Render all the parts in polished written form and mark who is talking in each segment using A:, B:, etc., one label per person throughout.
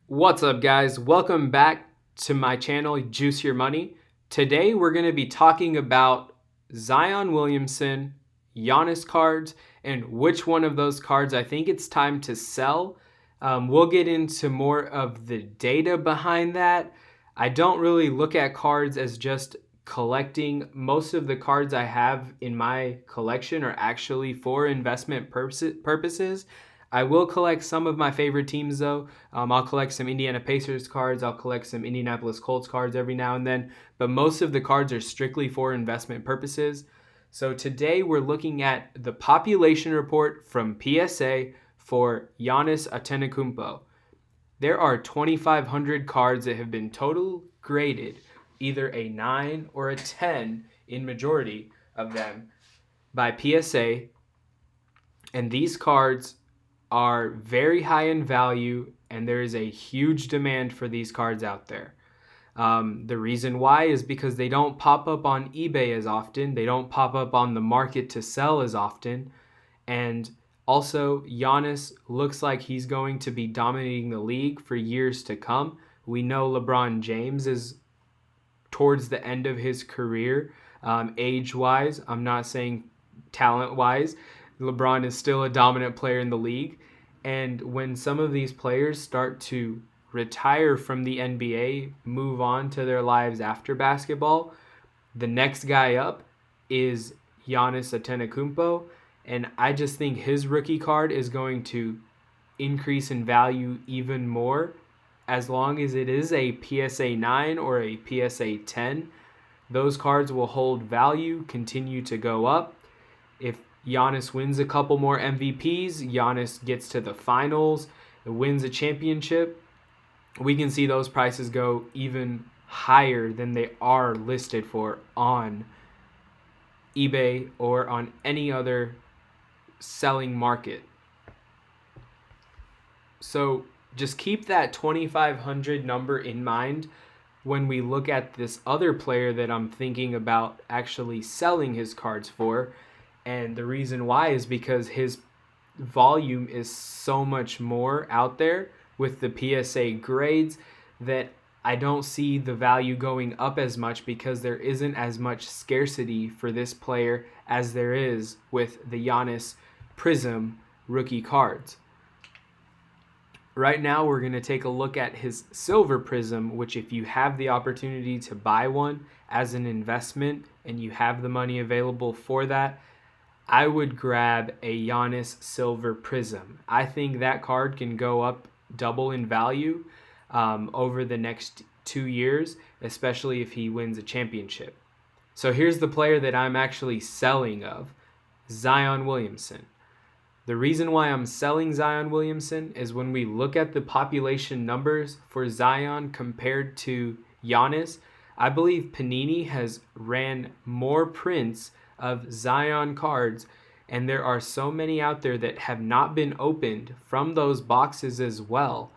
A: What's up, guys? Welcome back to my channel, Juice Your Money. Today, we're going to be talking about Zion Williamson, Giannis cards, and which one of those cards I think it's time to sell. We'll get into more of the data behind that. I don't really look at cards as just collecting. Most of the cards I have in my collection are actually for investment purposes. I will collect some of my favorite teams though. I'll collect some Indiana Pacers cards. I'll collect some Indianapolis Colts cards every now and then. But most of the cards are strictly for investment purposes. So today we're looking at the population report from PSA for Giannis Antetokounmpo. There are 2,500 cards that have been total graded, either a 9 or a 10 in majority of them by PSA. And these cards are very high in value, and there is a huge demand for these cards out there. The reason why is because they don't pop up on eBay as often. They don't pop up on the market to sell as often. And also, Giannis looks like he's going to be dominating the league for years to come. We know LeBron James is towards the end of his career, age-wise. I'm not saying talent-wise. LeBron is still a dominant player in the league. And when some of these players start to retire from the NBA, move on to their lives after basketball, the next guy up is Giannis Antetokounmpo. And I just think his rookie card is going to increase in value even more as long as it is a PSA 9 or a PSA 10. Those cards will hold value, continue to go up. If Giannis wins a couple more MVPs, Giannis gets to the finals, wins a championship, we can see those prices go even higher than they are listed for on eBay or on any other selling market. So just keep that 2,500 number in mind when we look at this other player that I'm thinking about actually selling his cards for. And the reason why is because his volume is so much more out there with the PSA grades that I don't see the value going up as much because there isn't as much scarcity for this player as there is with the Giannis Prism rookie cards. Right now, we're going to take a look at his Silver Prism, which if you have the opportunity to buy one as an investment and you have the money available for that, I would grab a Giannis Silver Prism. I think that card can go up double in value over the next 2 years, especially if he wins a championship. So here's the player that I'm actually selling of, Zion Williamson. The reason why I'm selling Zion Williamson is when we look at the population numbers for Zion compared to Giannis, I believe Panini has ran more prints of Zion cards, and there are so many out there that have not been opened from those boxes as well,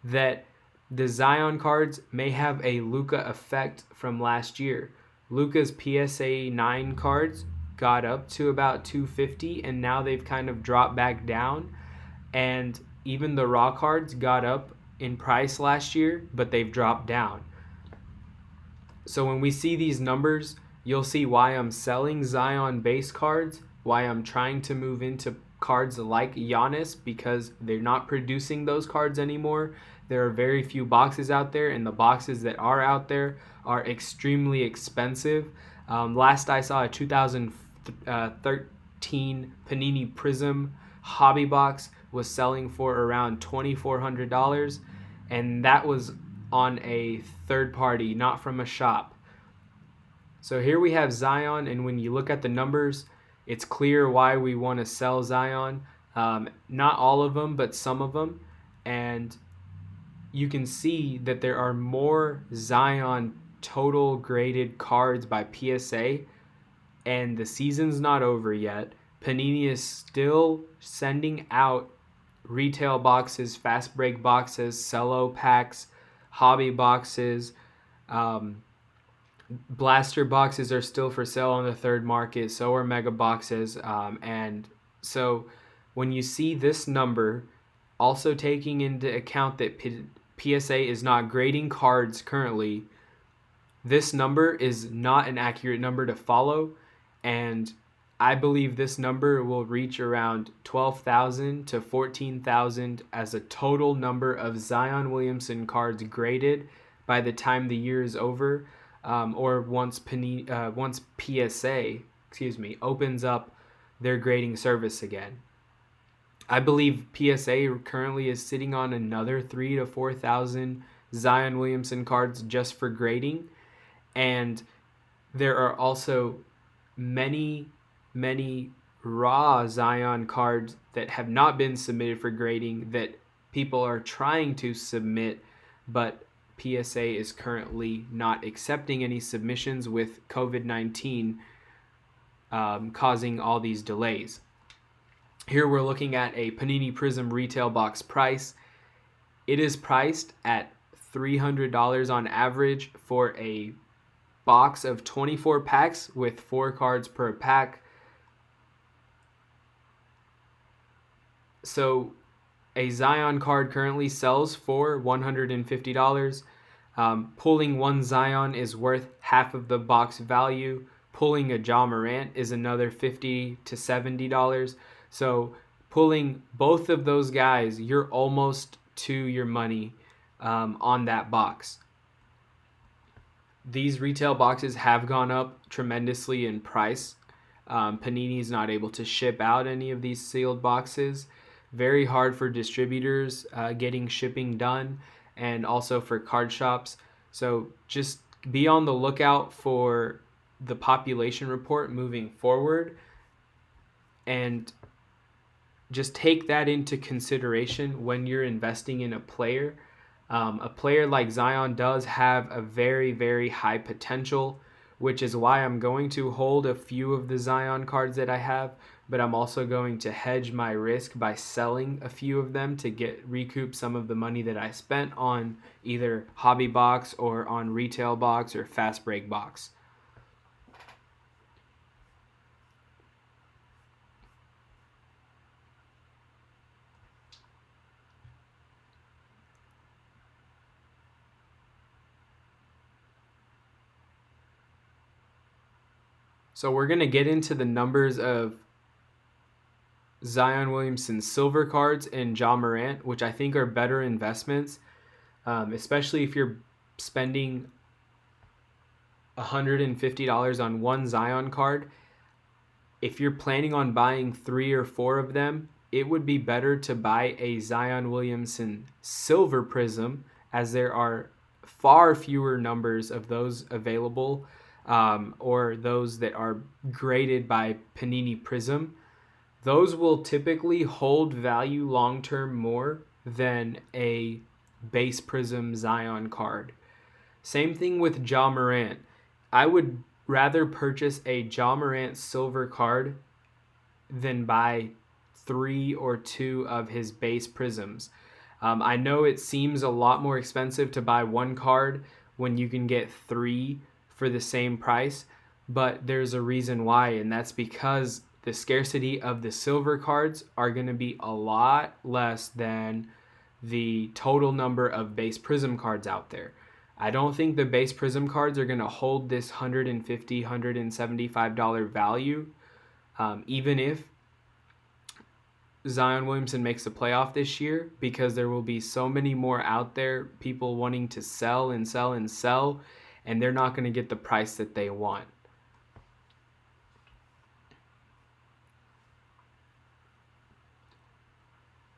A: that the Zion cards may have a Luka effect from last year. Luka's PSA 9 cards got up to about 250, and now they've kind of dropped back down. And even the raw cards got up in price last year, but they've dropped down. So when we see these numbers, you'll see why I'm selling Zion base cards, why I'm trying to move into cards like Giannis, because they're not producing those cards anymore. There are very few boxes out there, and the boxes that are out there are extremely expensive. Last I saw, a 2013 Panini Prism hobby box was selling for around $2,400, and that was on a third party, not from a shop. So here we have Zion, and when you look at the numbers, it's clear why we want to sell Zion. Not all of them, but some of them. And you can see that there are more Zion total graded cards by PSA, and the season's not over yet. Panini is still sending out retail boxes, fast break boxes, cello packs, hobby boxes. Blaster boxes are still for sale on the third market, so are mega boxes. And so when you see this number, also taking into account that PSA is not grading cards currently, this number is not an accurate number to follow, and I believe this number will reach around 12,000 to 14,000 as a total number of Zion Williamson cards graded by the time the year is over, or once PSA, opens up their grading service again. I believe PSA currently is sitting on another 3,000 to 4,000 Zion Williamson cards just for grading, and there are also many raw Zion cards that have not been submitted for grading that people are trying to submit, but PSA is currently not accepting any submissions with COVID-19 causing all these delays. Here we're looking at a Panini Prism retail box price. It is priced at $300 on average for a box of 24 packs with 4 cards per pack. So a Zion card currently sells for $150. Pulling one Zion is worth half of the box value. Pulling a Ja Morant is another $50 to $70. So pulling both of those guys, you're almost to your money on that box. These retail boxes have gone up tremendously in price. Panini is not able to ship out any of these sealed boxes. Very hard for distributors getting shipping done, and also for card shops. So just be on the lookout for the population report moving forward, and just take that into consideration when you're investing in a player. A player like Zion does have a very high potential, which is why I'm going to hold a few of the Zion cards that I have, but I'm also going to hedge my risk by selling a few of them to recoup some of the money that I spent on either Hobby Box or on Retail Box or Fast Break Box. So we're going to get into the numbers of Zion Williamson silver cards and Ja Morant, which I think are better investments, especially if you're spending $150 on one Zion card. If you're planning on buying 3 or 4 of them, it would be better to buy a Zion Williamson silver prism, as there are far fewer numbers of those available, or those that are graded by Panini Prism. Those will typically hold value long-term more than a base Prism Zion card. Same thing with Ja Morant. I would rather purchase a Ja Morant silver card than buy 3 or 2 of his base Prisms. I know it seems a lot more expensive to buy one card when you can get 3 for the same price, but there's a reason why, and that's because the scarcity of the silver cards are going to be a lot less than the total number of base Prism cards out there. I don't think the base Prism cards are going to hold this $150, $175 value, even if Zion Williamson makes the playoff this year, because there will be so many more out there, people wanting to sell and sell and sell, and they're not going to get the price that they want.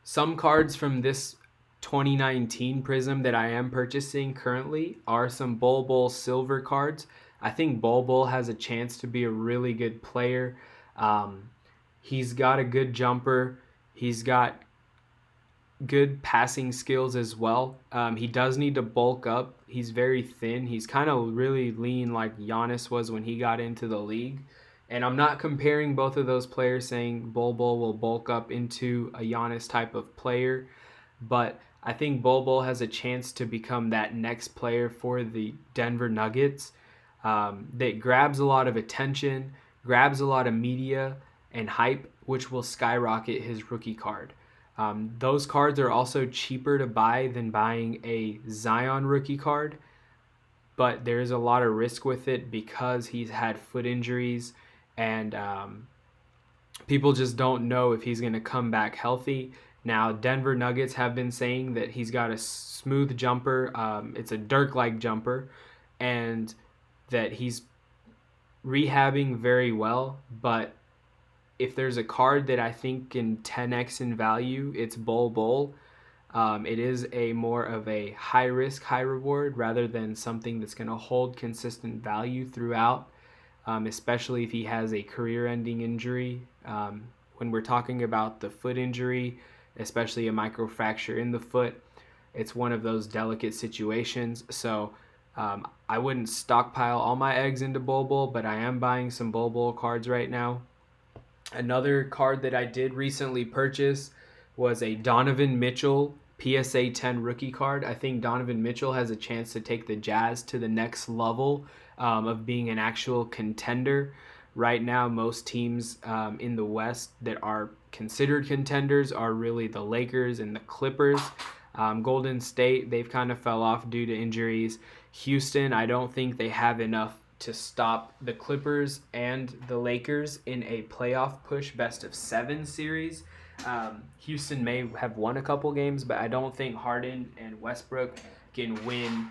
A: Some cards from this 2019 Prism that I am purchasing currently are some Bol Bol silver cards. I think Bol Bol has a chance to be a really good player. He's got a good jumper. He's got good passing skills as well. He does need to bulk up. He's very thin. He's kind of really lean like Giannis was when he got into the league. And I'm not comparing both of those players saying Bol Bol will bulk up into a Giannis type of player, but I think Bol Bol has a chance to become that next player for the Denver Nuggets that grabs a lot of attention, grabs a lot of media and hype, which will skyrocket his rookie card. Those cards are also cheaper to buy than buying a Zion rookie card, but there's a lot of risk with it because he's had foot injuries, and people just don't know if he's going to come back healthy. Now, Denver Nuggets have been saying that he's got a smooth jumper. It's a Dirk-like jumper, and that he's rehabbing very well. But if there's a card that I think can 10x in value, it's Bol Bol. It is a more of a high risk, high reward rather than something that's going to hold consistent value throughout, especially if he has a career-ending injury. When we're talking about the foot injury, especially a microfracture in the foot, it's one of those delicate situations. So I wouldn't stockpile all my eggs into Bol Bol, but I am buying some Bol Bol cards right now. Another card that I did recently purchase was a Donovan Mitchell PSA 10 rookie card. I think Donovan Mitchell has a chance to take the Jazz to the next level of being an actual contender. Right now, most teams in the West that are considered contenders are really the Lakers and the Clippers. Golden State, they've kind of fell off due to injuries. Houston, I don't think they have enough to stop the Clippers and the Lakers in a playoff push best-of-7 series. Houston may have won a couple games, but I don't think Harden and Westbrook can win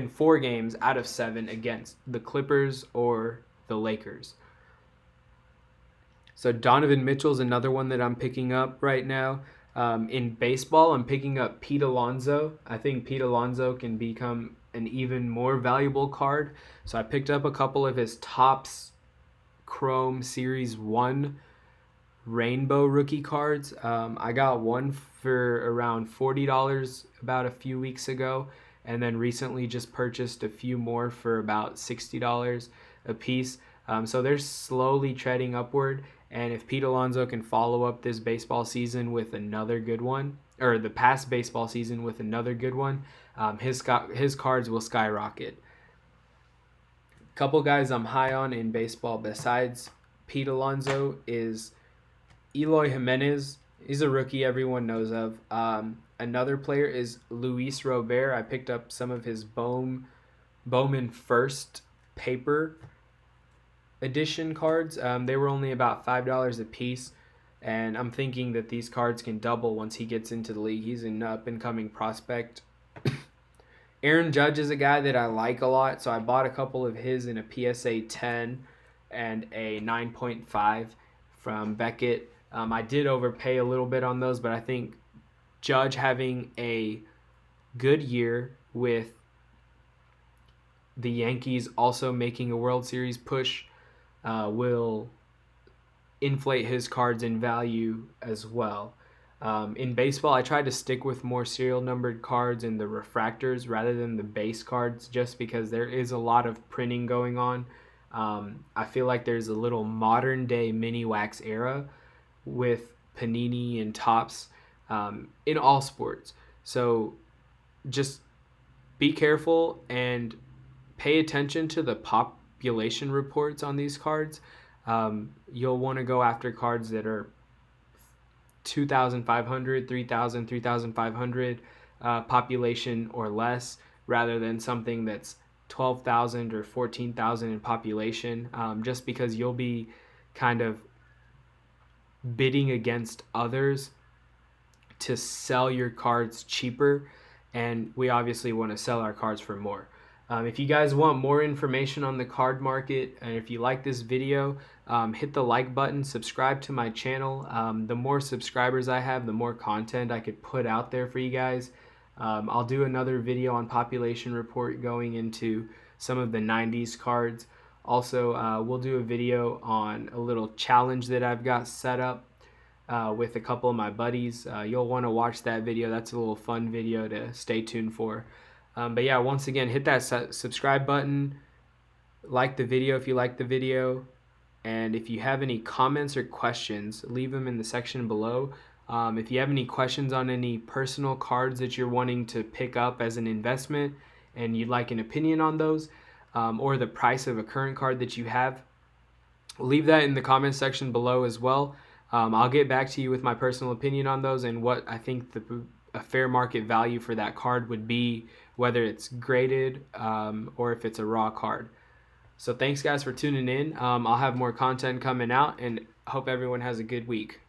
A: 4 games out of 7 against the Clippers or the Lakers. So Donovan Mitchell's another one that I'm picking up right now. In baseball, I'm picking up Pete Alonso. I think Pete Alonso can become an even more valuable card. So I picked up a couple of his Topps Chrome Series 1 rainbow rookie cards. I got one for around $40 about a few weeks ago, and then recently just purchased a few more for about $60 a piece. So they're slowly treading upward, and if Pete Alonso can follow up this baseball season with another good one, or the past baseball season with another good one, his cards will skyrocket. Couple guys I'm high on in baseball besides Pete Alonso is Eloy Jimenez. He's a rookie everyone knows of. Another player is Luis Robert. I picked up some of his Bowman First paper edition cards. They were only about $5 a piece, and I'm thinking that these cards can double once he gets into the league. He's an up-and-coming prospect. Aaron Judge is a guy that I like a lot, so I bought a couple of his in a PSA 10 and a 9.5 from Beckett. I did overpay a little bit on those, but I think Judge having a good year with the Yankees also making a World Series push will inflate his cards in value as well. In baseball, I tried to stick with more serial numbered cards and the refractors rather than the base cards, just because there is a lot of printing going on. I feel like there's a little modern day mini wax era with Panini and Topps in all sports. So just be careful and pay attention to the population reports on these cards. You'll want to go after cards that are 2,500, 3,000, 3,500 population or less, rather than something that's 12,000 or 14,000 in population, just because you'll be kind of bidding against others to sell your cards cheaper, and we obviously want to sell our cards for more. If you guys want more information on the card market, and if you like this video, hit the like button, subscribe to my channel. The more subscribers I have, the more content I could put out there for you guys. I'll do another video on population report going into some of the 90s cards. Also, we'll do a video on a little challenge that I've got set up with a couple of my buddies. You'll want to watch that video. That's a little fun video to stay tuned for. But yeah, once again, hit that subscribe button, like the video if you like the video, and if you have any comments or questions, leave them in the section below. If you have any questions on any personal cards that you're wanting to pick up as an investment and you'd like an opinion on those, or the price of a current card that you have, leave that in the comment section below as well. I'll get back to you with my personal opinion on those and what I think a fair market value for that card would be, whether it's graded or if it's a raw card. So thanks guys for tuning in. I'll have more content coming out, and hope everyone has a good week.